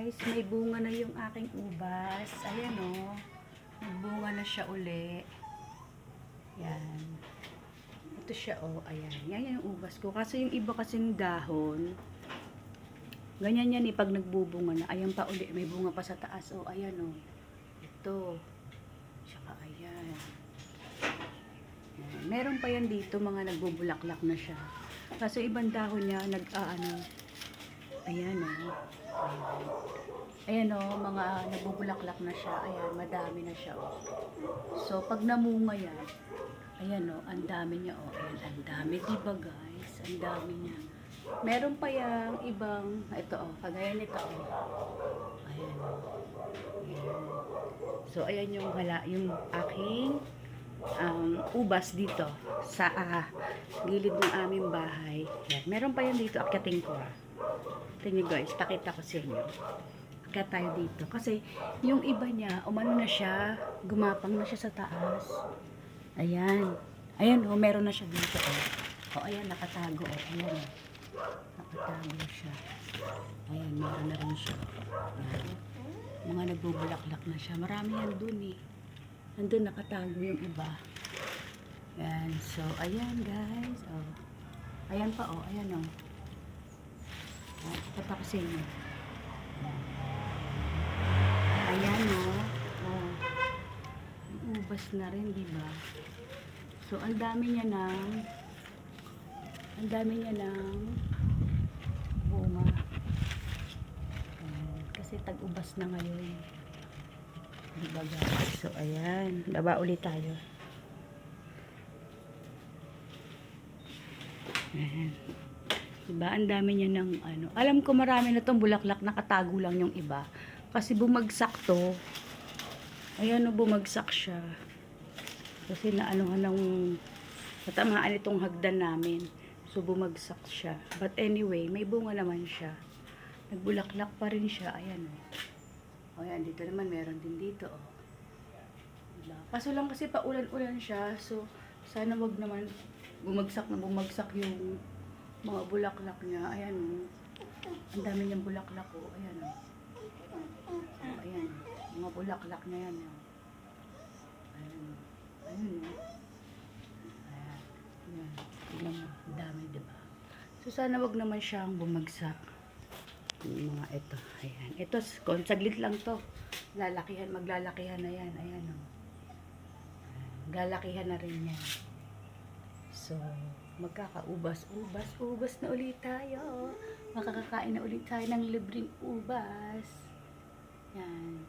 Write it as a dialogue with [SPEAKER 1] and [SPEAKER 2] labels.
[SPEAKER 1] guys, may bunga na yung aking ubas. Ayan o. Nagbunga na siya uli. Yan. Ito siya o. Ayan. Yan yung ubas ko. Kasi yung iba kasing dahon, ganyan yan pag nagbubunga na. Ayan pa uli. May bunga pa sa taas. O, ayan o. Ito. Tsaka ayan. Yan. Meron pa yan dito, mga nagbubulaklak na siya. Kasi ibang dahon niya, ayan o. Ayan o, mga nagbubulaklak na siya. Ayan, madami na siya o. So, pag namunga yan, ayan o, ang dami niya o. Ayan, ang dami, diba guys? Ang dami niya. Meron pa yung ibang, ito o, kagaya nito o. Ayan o. Ayan. So, ayan yung aking ubas dito sa gilid ng aming bahay. Ayan. Meron pa yan dito, akyatin ko Tingnan guys, pakita ko sa inyo. Kaya tayo dito. Kasi yung iba niya, umano na siya, gumapang na siya sa taas. Ayan. Ayan o, meron na siya dito o. O ayan, nakatago o. Ayan o. Nakatago siya. Ayan, meron na rin siya. Ayan. Mga nagbubulaklak na siya. Marami yan dun Nandun nakatago yung iba. Ayan. So, ayan guys. O. Ayan pa o. Ayan o. Ito pa kasi yun. Ayan o. Ubas na rin, diba? So, ang dami niya ng bunga. Kasi tag-ubas na ngayon. Diba guys? So, ayan. Baba ulit tayo. Ayan. Diba? Ang dami niya ng Alam ko marami na tong bulaklak, nakatago lang yung iba. Kasi bumagsak to. Ayan o, bumagsak siya. Kasi natamaan itong hagdan namin. So, bumagsak siya. But anyway, may bunga naman siya. Nagbulaklak pa rin siya. Ayan o. O, ayan. Dito naman, meron din dito o. Diba? Kaso lang kasi paulan-ulan siya. So, sana wag naman bumagsak yung mga bulaklak niya. Ayan o. Ang dami niyang bulaklak o. Ayan o. Ayan. Mga bulaklak na yan o. Ayan o. Ayan o. Ayan. Ayan. Tignan mo. Ang dami, diba? So, sana wag naman siyang bumagsak. Yung mga ito. Ayan. Ito, saglit lang to. Maglalakihan na yan. Ayan o. Maglalakihan na rin yan. So, magkakaubas na ulit tayo. Makakakain na ulit tayo ng libreng ubas. Yan.